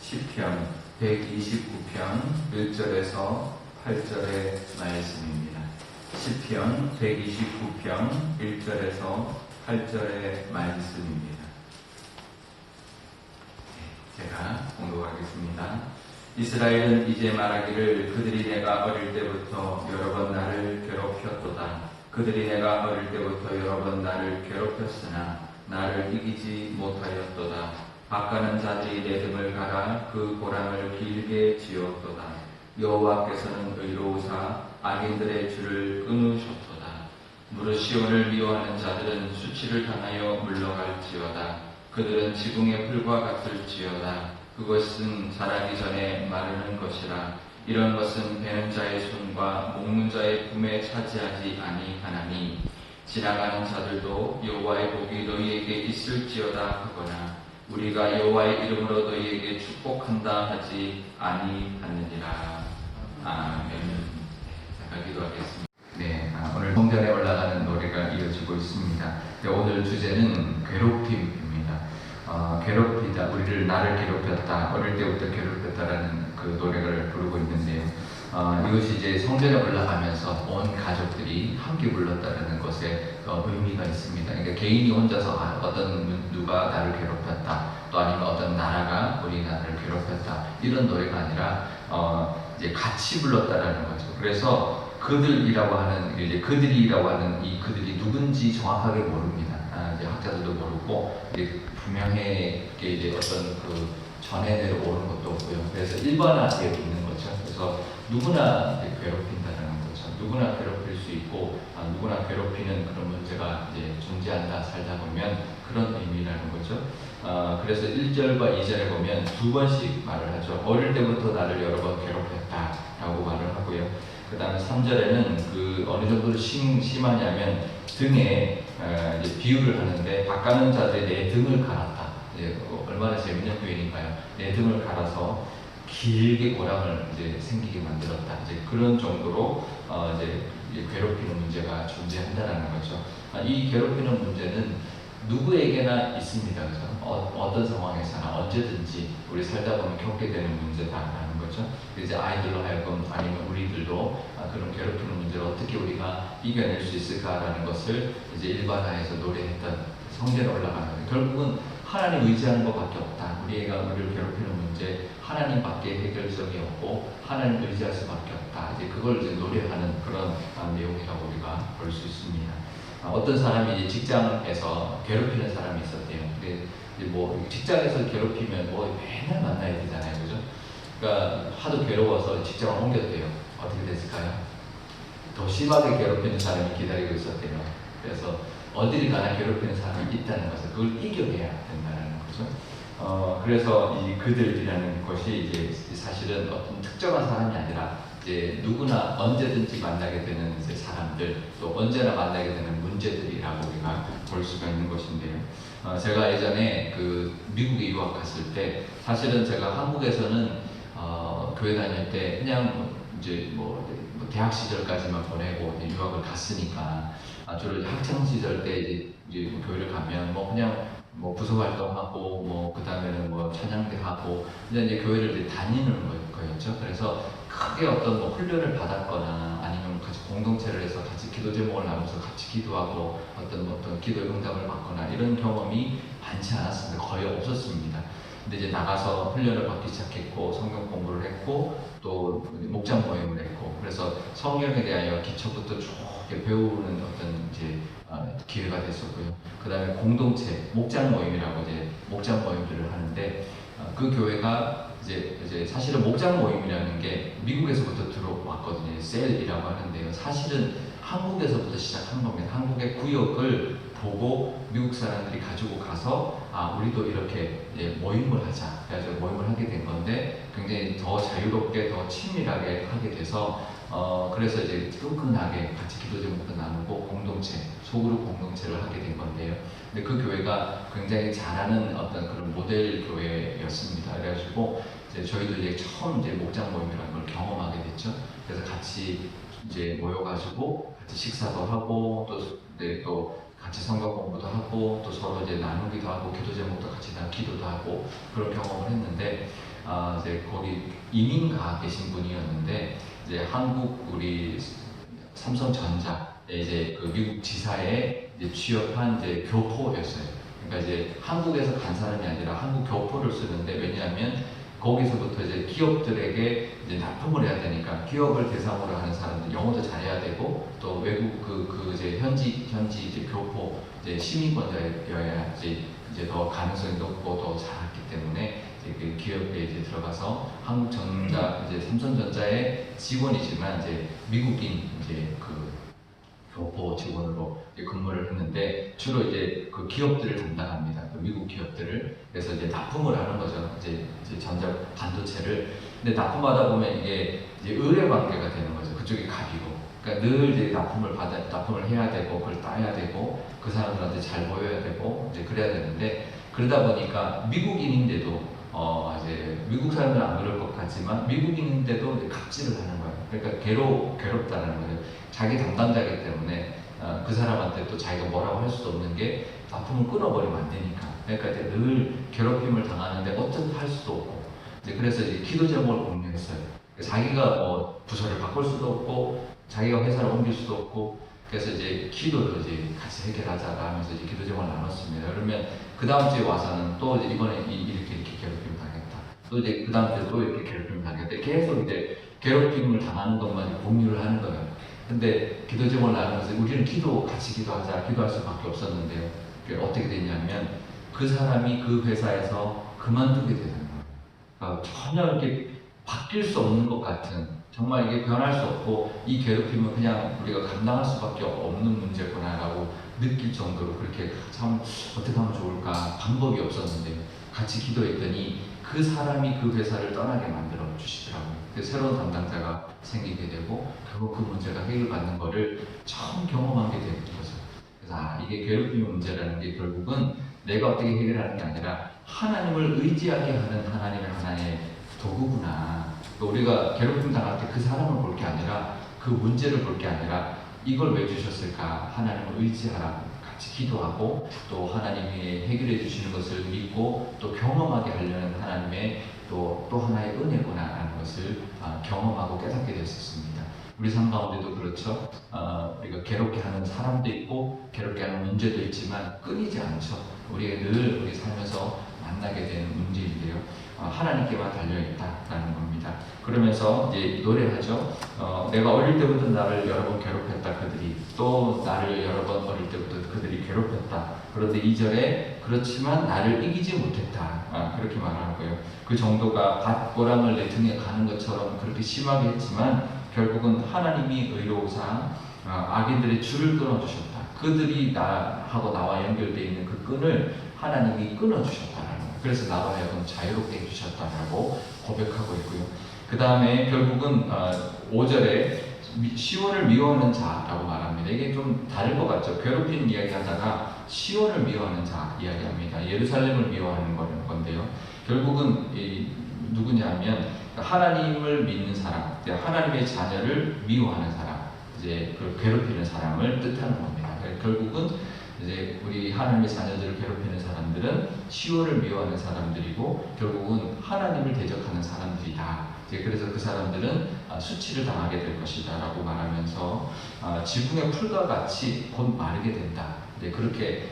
시편 129편 1절에서 8절의 말씀입니다. 시편 129편 1절에서 8절의 말씀입니다. 제가 공독하겠습니다. 이스라엘은 이제 말하기를 그들이 내가 어릴 때부터 여러 번 나를 괴롭혔도다. 그들이 내가 어릴 때부터 여러 번 나를 괴롭혔으나 나를 이기지 못하였도다. 바가는 자들이 내 등을 갈아 그 고랑을 길게 지었도다. 여호와께서는 의로우사 악인들의 줄을 끊으셨도다. 무릇 시온을 미워하는 자들은 수치를 당하여 물러갈지어다. 그들은 지붕의 풀과 같을지어다. 그것은 자라기 전에 마르는 것이라. 이런 것은 베는 자의 손과 목는 자의 품에 차지하지 아니하나니 지나가는 자들도 여호와의 복이 너희에게 있을지어다 하거나 우리가 여호와의 이름으로 너희에게 축복한다 하지 아니하느니라. 아멘. 잠깐 기도하겠습니다. 오늘 성전에 올라가는 노래가 이어지고 있습니다. 오늘 주제는 괴롭힘입니다. 괴롭히다, 나를 괴롭혔다, 어릴 때부터 괴롭혔다라는 그 노래를 부르고 있는데요. 이것이 이제 성전에 올라가면서 온 가족들이 함께 불렀다는 것에 의미가 있습니다. 그러니까 개인이 혼자서 누가 나를 괴롭혔다, 또 아니면 어떤 나라가 우리 나라를 괴롭혔다, 이런 노래가 아니라 이제 같이 불렀다라는 거죠. 그래서 그들이라고 하는 이 그들이 누군지 정확하게 모릅니다. 이제 학자들도 모르고 분명하게 이제 어떤 그 전해 내려오는 것도 없고요. 그래서 일반화되어 있는 거죠. 그래서 누구나 괴롭힌다는 거죠. 누구나 괴롭힐 수 있고 누구나 괴롭히는 그런 문제가 이제 존재한다, 살다 보면, 그런 의미라는 거죠. 그래서 1절과 2절에 보면 두 번씩 말을 하죠. 어릴 때부터 나를 여러 번 괴롭혔다라고 말을 하고요. 그 다음에 3절에는 그 어느 정도로 심하냐면 등에 이제 비유를 하는데, 바가는 자들이 내 등을 갈았다. 얼마나 재밌는 표현인가요? 내 등을 갈아서 길게 고랑을 이제 생기게 만들었다. 이제 그런 정도로 이제 괴롭히는 문제가 존재한다라는 거죠. 이 괴롭히는 문제는 누구에게나 있습니다. 그죠? 어떤 상황에서나 언제든지 우리 살다 보면 겪게 되는 문제다라는 거죠. 이제 아이들로 하여금, 아니면 우리들도 그런 괴롭히는 문제를 어떻게 우리가 이겨낼 수 있을까라는 것을 이제 일반화해서 노래했던, 성전에 올라가는 거예요. 결국은 하나님 의지하는 것밖에 없다. 우리가 우리를 괴롭히는 문제, 하나님밖에 해결점이 없고 하나님 의지할 수밖에 없다. 이제 그걸 이제 노래하는 그런 내용이라고 우리가 볼 수 있습니다. 어떤 사람이 이제 직장에서 괴롭히는 사람이 있었대요. 근데 이제 뭐 직장에서 괴롭히면 뭐 맨날 만나야 되잖아요, 그죠? 그러니까 하도 괴로워서 직장을 옮겼대요. 어떻게 됐을까요? 더 심하게 괴롭히는 사람이 기다리고 있었대요. 그래서 어디를 가나 괴롭히는 사람이 있다는 것을, 그걸 이겨내야 된다는 거죠. 그래서 이 그들이라는 것이 이제 사실은 어떤 특정한 사람이 아니라 이제 누구나 언제든지 만나게 되는 이제 사람들, 또 언제나 만나게 되는 문제들이라고 우리가 볼 수가 있는 것인데요. 제가 예전에 그 미국에 유학 갔을 때, 사실은 제가 한국에서는 교회 다닐 때 그냥 이제 뭐 대학 시절까지만 보내고 이제 유학을 갔으니까, 주로 학창 시절 때 이제 뭐 교회를 가면 뭐 그냥 뭐 부서 활동하고 뭐 그 다음에는 뭐 찬양대 하고 이제 교회를 이제 다니는 거였죠. 그래서 크게 어떤 뭐 훈련을 받았거나 아니면 같이 공동체를 해서 같이 기도 제목을 나누면서 같이 기도하고 어떤 기도의 응답을 받거나 이런 경험이 많지 않았습니다. 거의 없었습니다. 근데 이제 나가서 훈련을 받기 시작했고, 성경 공부를 했고, 또 목장 모임을 했고, 그래서 성경에 대하여 기초부터 쭉 배우는 어떤 이제 기회가 됐었고요. 그 다음에 공동체, 목장 모임이라고 이제 목장 모임들을 하는데, 그 교회가 이제 사실은 목장 모임이라는 게 미국에서부터 들어왔거든요. 셀이라고 하는데요. 사실은 한국에서부터 시작한 겁니다. 한국의 구역을 보고 미국 사람들이 가지고 가서 우리도 이렇게 모임을 하자. 그래서 모임을 하게 된 건데, 굉장히 더 자유롭게, 더 친밀하게 하게 돼서 그래서 이제 끈끈하게 같이 기도 제목도 나누고 공동체, 소그룹 공동체를 하게 된 건데요. 근데 그 교회가 굉장히 잘하는 어떤 그런 모델 교회였습니다. 그래가지고 저희도 이제 처음 목장 모임이라는 걸 경험하게 됐죠. 그래서 같이 이제 모여가지고 같이 식사도 하고 또 같이 성경 공부도 하고 또 서로 이제 나누기도 하고 기도 제목도 같이 기도도 하고 그런 경험을 했는데, 이제 거기 이민 가 계신 분이었는데 이제 한국 우리 삼성전자 이제 그 미국 지사에 이제 취업한 이제 교포였어요. 그러니까 이제 한국에서 간 사람이 아니라 한국 교포를 쓰는데 왜냐하면 거기서부터 이제 기업들에게 이제 납품을 해야 되니까 기업을 대상으로 하는 사람들 영어도 잘해야 되고 또 외국 그 이제 현지 이제 교포 이제 시민권자여야 이제 더 가능성이 높고 더 잘했기 때문에 이제 그 기업에 이제 들어가서 한국전자 이제 삼성전자의 직원이지만 이제 미국인 이제 그 교포 직원으로 근무를 했는데 주로 이제 그 기업들을 담당합니다. 그 미국 기업들을. 그래서 이제 납품을 하는 거죠. 이제 전자 반도체를. 근데 납품하다 보면 이게 이제 의뢰 관계가 되는 거죠. 그쪽이 갑이고. 그러니까 늘 이제 납품을 해야 되고 그걸 따야 되고 그 사람들한테 잘 보여야 되고 이제 그래야 되는데 그러다 보니까 미국인인데도 이제 미국 사람들은 안 그럴 것 같지만 미국인인데도 이제 갑질을 하는 거예요. 그러니까 괴롭다는 거죠. 자기 담당자이기 때문에 그 사람한테 또 자기가 뭐라고 할 수도 없는 게 납품을 끊어버리면 안 되니까. 그러니까 이제 늘 괴롭힘을 당하는데 어떻게 할 수도 없고. 이제 그래서 이제 기도 제목을 공유했어요. 자기가 뭐 부서를 바꿀 수도 없고 자기가 회사를 옮길 수도 없고 그래서 이제 기도를 이제 같이 해결하자가 하면서 이제 기도 제목을 나눴습니다. 그러면 그 다음 주에 와서는 또 이제 이번에 이렇게 괴롭힘을 당했다. 또 이제 그 다음 주에 또 이렇게 괴롭힘을 당했다. 계속 이제 괴롭힘을 당하는 것만 공유를 하는 거예요. 근데 기도 제목을 나누면서 우리는 같이 기도하자, 기도할 수밖에 없었는데요. 어떻게 됐냐면 그 사람이 그 회사에서 그만두게 되는 거예요. 전혀 이렇게 바뀔 수 없는 것 같은 정말 이게 변할 수 없고 이 괴롭힘은 그냥 우리가 감당할 수밖에 없는 문제구나라고 느낄 정도로 그렇게 참 어떻게 하면 좋을까 방법이 없었는데 같이 기도했더니 그 사람이 그 회사를 떠나게 만들어 주시더라고요. 새로운 담당자가 생기게 되고 결국 그 문제가 해결받는 거를 처음 경험하게 되는 거죠. 그래서 이게 괴롭힘의 문제라는 게 결국은 내가 어떻게 해결하는 게 아니라 하나님을 의지하게 하는 하나님의 도구구나. 우리가 괴롭힘 당할 때 그 사람을 볼 게 아니라 그 문제를 볼 게 아니라 이걸 왜 주셨을까? 하나님을 의지하라. 같이 기도하고 또 하나님이 해결해 주시는 것을 믿고 또 경험하게 하려는 하나님의 또 하나의 은혜구나라는 것을 경험하고 깨닫게 됐었습니다. 우리 삶 가운데도 그렇죠. 우리가 괴롭게 하는 사람도 있고 괴롭게 하는 문제도 있지만 끊이지 않죠. 우리가 늘 우리 삶에서 만나게 되는 문제인데요. 하나님께만 달려있다라는 겁니다. 그러면서 이제 노래하죠. 내가 어릴 때부터 나를 여러 번 괴롭혔다 그들이 또 나를 여러 번 어릴 때부터 그들이 괴롭혔다. 그런데 2절에 그렇지만 나를 이기지 못했다. 그렇게 말하는 거예요. 그 정도가 밭고랑을 내 등에 가는 것처럼 그렇게 심하게 했지만 결국은 하나님이 의로우사 악인들의 줄을 끊어주셨다. 그들이 나하고 나와 연결되어 있는 그 끈을 하나님이 끊어주셨다라는 거예요. 그래서 나로 하여금 자유롭게 해주셨다라고 고백하고 있고요. 그 다음에 결국은 5절에 시온을 미워하는 자라고 말합니다. 이게 좀 다른 것 같죠. 괴롭히는 이야기 하다가 시온을 미워하는 자 이야기합니다. 예루살렘을 미워하는 건데요. 결국은 누구냐면 하나님을 믿는 사람, 하나님의 자녀를 미워하는 사람, 이제 그 괴롭히는 사람을 뜻하는 겁니다. 결국은 이제 우리 하나님의 자녀들을 괴롭히는 사람들은 시온을 미워하는 사람들이고 결국은 하나님을 대적하는 사람들이다. 이제 그래서 그 사람들은 수치를 당하게 될 것이다라고 말하면서 지붕의 풀과 같이 곧 마르게 된다. 이제 그렇게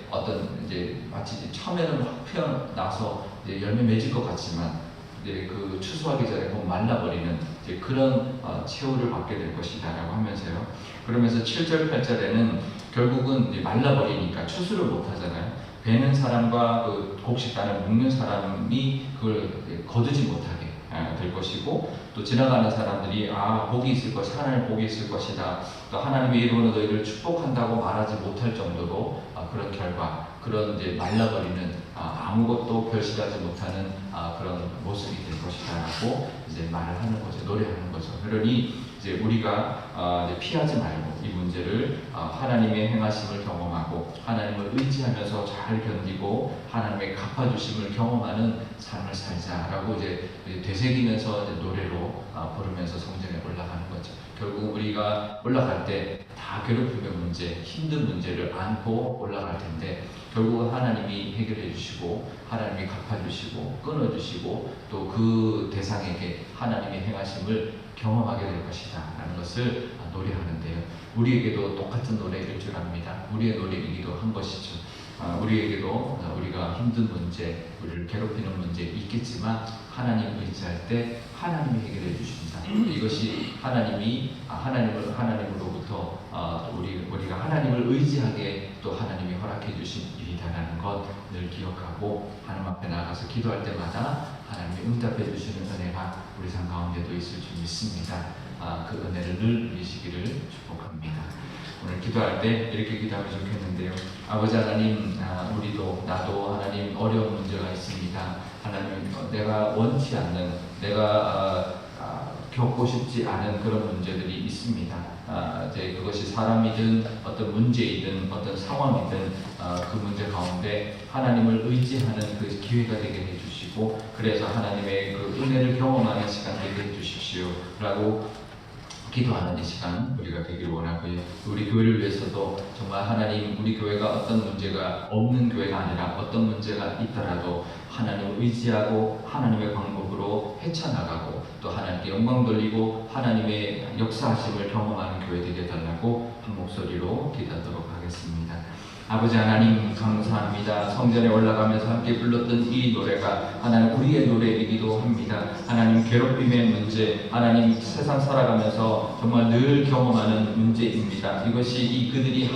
이제 마치 처음에는 확 피어나서 이제 열매 맺을 것 같지만 이제 그 추수하기 전에 곧 말라버리는 이제 그런 최후를 받게 될 것이다라고 하면서요. 그러면서 7절 8절에는 결국은 말라버리니까 추수를 못 하잖아요. 베는 사람과 그 곡식단을 묶는 사람이 그걸 거두지 못하게 될 것이고 또 지나가는 사람들이 복이 있을 것이다. 하나님 복이 있을 것이다. 또 하나님의 이름으로 너희를 축복한다고 말하지 못할 정도로 그런 결과 그런 이제 말라버리는 아무것도 결실하지 못하는 그런 모습이 될 것이다라고 이제 말을 하는 거죠. 노래하는 거죠. 그러니 이제 우리가 이제 피하지 말고 이 문제를 하나님의 행하심을 경험하고 하나님을 의지하면서 잘 견디고 하나님의 갚아주심을 경험하는 삶을 살자라고 이제 되새기면서 이제 노래로 부르면서 성전에 올라가는 거죠. 결국 우리가 올라갈 때 다 괴롭힘의 문제, 힘든 문제를 안고 올라갈 텐데 결국은 하나님이 해결해 주시고 하나님이 갚아주시고 끊어주시고 또 그 대상에게 하나님의 행하심을 경험하게 될 것이다 라는 것을 노래하는데요. 우리에게도 똑같은 노래일 줄 압니다. 우리의 노래이기도 한 것이죠. 우리에게도 우리가 힘든 문제, 우리를 괴롭히는 문제 있겠지만 하나님 의지할 때 하나님이 해결해 주신다. 이것이 하나님으로부터 우리가 하나님을 의지하게 또 하나님이 허락해 주신 일이다라는 것 늘 기억하고 하나님 앞에 나가서 기도할 때마다 하나님이 응답해 주시는 은혜가 우리 삶 가운데도 있을 줄 믿습니다. 그 은혜를 늘 누리시기를 축복합니다. 오늘 기도할 때 이렇게 기도하면 좋겠는데요. 아버지 하나님, 나도 하나님 어려운 문제가 있습니다. 하나님, 내가 원치 않는, 내가 겪고 싶지 않은 그런 문제들이 있습니다. 이제 그것이 사람이든 어떤 문제이든 어떤 상황이든 그 문제 가운데 하나님을 의지하는 그 기회가 되게 해주시고 그래서 하나님의 그 은혜를 경험하는 시간 되게 해주십시오라고 기도하는 이 시간 우리가 되기를 원하고요. 우리 교회를 위해서도 정말 하나님 우리 교회가 어떤 문제가 없는 교회가 아니라 어떤 문제가 있더라도 하나님을 의지하고 하나님의 방법으로 헤쳐나가고 또 하나님께 영광 돌리고 하나님의 역사하심을 경험하는 교회 되게 해달라고 한 목소리로 기도하도록 하겠습니다. 아버지 하나님 감사합니다. 성전에 올라가면서 함께 불렀던 이 노래가 하나님 우리의 노래이기도 합니다. 하나님 괴롭힘의 문제, 하나님 세상 살아가면서 정말 늘 경험하는 문제입니다. 이것이 그들이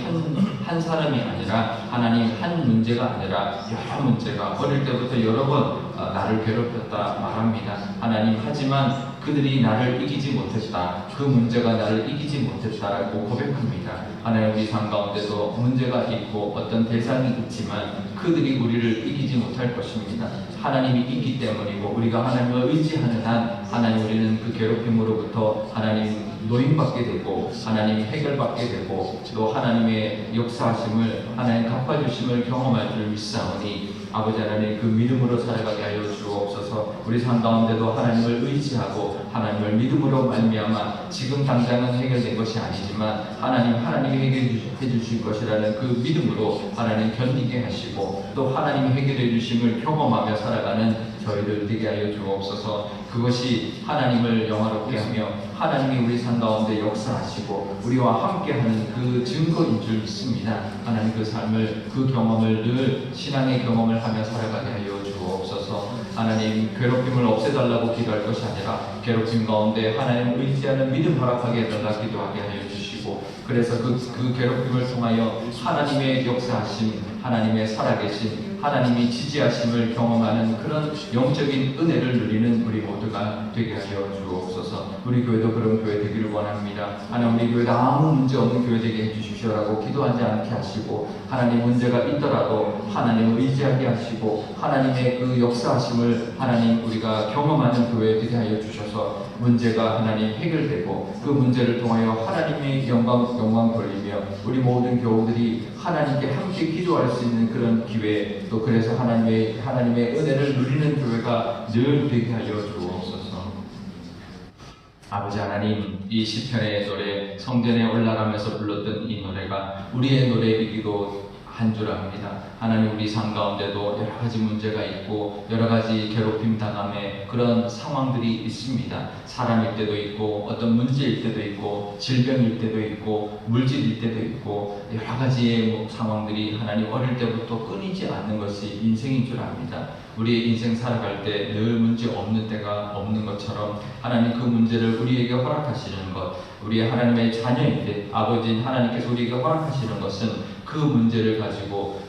한 사람이 아니라 하나님 한 문제가 아니라 여러 문제가 어릴 때부터 여러 번 나를 괴롭혔다 말합니다. 하나님 하지만 그들이 나를 이기지 못했다. 그 문제가 나를 이기지 못했다라고 고백합니다. 하나님 우리 삶 가운데도 문제가 있고 어떤 대상이 있지만 그들이 우리를 이기지 못할 것입니다. 하나님이 있기 때문이고 우리가 하나님을 의지하는 한 하나님 우리는 그 괴롭힘으로부터 하나님 노임받게 되고 하나님 해결받게 되고 또 하나님의 역사하심을 하나님 갚아주심을 경험할 줄 믿사오니 아버지 하나님 그 믿음으로 살아가게 하여 주옵소서. 우리 삶 가운데도 하나님을 의지하고 하나님을 믿음으로 말미암아 지금 당장은 해결된 것이 아니지만 하나님이 해결해 주실 것이라는 그 믿음으로 하나님 견디게 하시고 또 하나님이 해결해 주심을 경험하며 살아가는 저희들 되게 하여 주옵소서. 그것이 하나님을 영화롭게 하며 하나님이 우리 삶 가운데 역사하시고 우리와 함께하는 그 증거인 줄 믿습니다. 하나님 그 삶을 그 경험을 늘 신앙의 경험을 하며 살아가게 하여 주옵소서. 하나님 괴롭힘을 없애달라고 기도할 것이 아니라 괴롭힘 가운데 하나님을 의지하는 믿음 허락하게 해달라 기도하게 하여 주시고 그래서 그 괴롭힘을 통하여 하나님의 역사하심 하나님의 살아계신 하나님이 지지하심을 경험하는 그런 영적인 은혜를 누리는 우리 모두가 되게 하여 주옵소서. 우리 교회도 그런 교회 되기를 원합니다. 하나님 우리 교회도 아무 문제 없는 교회 되게 해주십시오라고 기도하지 않게 하시고 하나님 문제가 있더라도 하나님을 의지하게 하시고 하나님의 그 역사하심을 하나님 우리가 경험하는 교회 되게 하여 주셔서 문제가 하나님 해결되고 그 문제를 통하여 하나님의 영광 돌리며 우리 모든 교우들이 하나님께 함께 기도할 수 있는 그런 기회 또 그래서 하나님의 은혜를 누리는 교회가 늘 되게 하여 주옵소서. 아버지 하나님 이 시편의 노래 성전에 올라가면서 불렀던 이 노래가 우리의 노래이기도 한 줄 압니다. 하나님 우리 삶 가운데도 여러 가지 문제가 있고 여러 가지 괴롭힘 당함의 그런 상황들이 있습니다. 사람일 때도 있고 어떤 문제일 때도 있고 질병일 때도 있고 물질일 때도 있고 여러 가지의 상황들이 하나님 어릴 때부터 끊이지 않는 것이 인생인 줄 압니다. 우리의 인생 살아갈 때 늘 문제 없는 때가 없는 것처럼 하나님 그 문제를 우리에게 허락하시는 것 우리의 하나님의 자녀일 때 아버지 하나님께서 우리에게 허락하시는 것은 그 문제를 가지고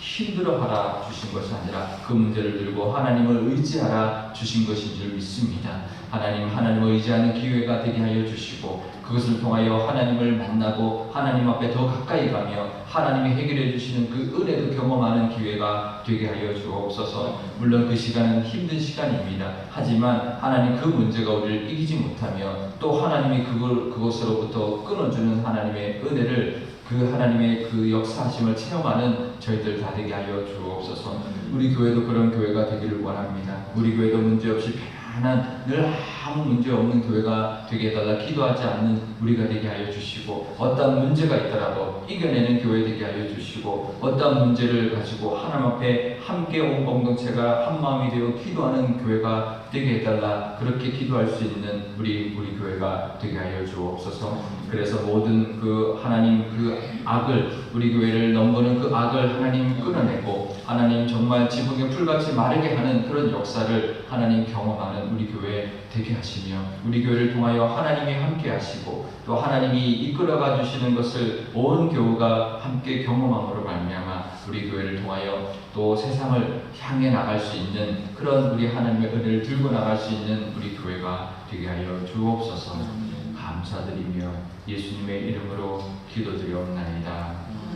힘들어하라 주신 것이 아니라 그 문제를 들고 하나님을 의지하라 주신 것인 줄 믿습니다. 하나님을 의지하는 기회가 되게 하여 주시고 그것을 통하여 하나님을 만나고 하나님 앞에 더 가까이 가며 하나님이 해결해 주시는 그 은혜도 경험하는 기회가 되게 하여 주옵소서. 물론 그 시간은 힘든 시간입니다. 하지만 하나님 그 문제가 우리를 이기지 못하며 또 하나님이 그것으로부터 끊어주는 하나님의 은혜를 그 하나님의 그 역사하심을 체험하는 저희들 다 되게 하여 주옵소서. 우리 교회도 그런 교회가 되기를 원합니다. 우리 교회도 문제없이 편안한 늘 아무 문제 없는 교회가 되게 해달라 기도하지 않는 우리가 되게 하여 주시고 어떤 문제가 있더라도 이겨내는 교회 되게 하여 주시고 어떤 문제를 가지고 하나님 앞에 함께 온 공동체가 한 마음이 되어 기도하는 교회가 되게 해달라 그렇게 기도할 수 있는 우리 교회가 되게 하여 주옵소서. 그래서 모든 그 하나님 그 악을 우리 교회를 넘보는 그 악을 하나님 끊어내고 하나님 정말 지붕에 풀같이 마르게 하는 그런 역사를 하나님 경험하는 우리 교회 되게 하시며 우리 교회를 통하여 하나님이 함께 하시고 또 하나님이 이끌어가 주시는 것을 온 교우가 함께 경험함으로 말미암아 우리 교회를 통하여 또 세상을 향해 나갈 수 있는 그런 우리 하나님의 은혜를 들고 나갈 수 있는 우리 교회가 되게 하여 주옵소서. 감사드리며 예수님의 이름으로 기도드리옵나이다.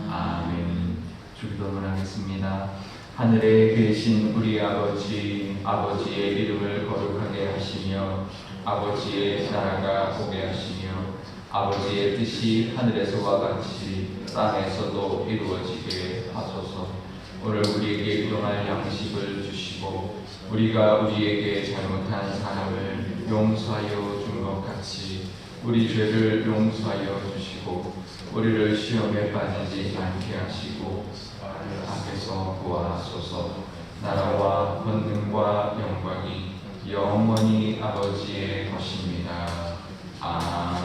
아멘. 주기도문 하겠습니다. 하늘에 계신 우리 아버지, 아버지의 이름을 거룩하게 하시며 아버지의 나라가 오게 하시며 아버지의 뜻이 하늘에서와 같이 땅에서도 이루어지게 하소서. 오늘 우리에게 일용할 양식을 주시고 우리가 우리에게 잘못한 사람을 용서하여 준 것 같이 우리 죄를 용서하여 주시고 우리를 시험에 빠지지 않게 하시고 악에서 구하소서. 나라와 권능과 영광이 영원히 아버지의 것입니다. 아멘.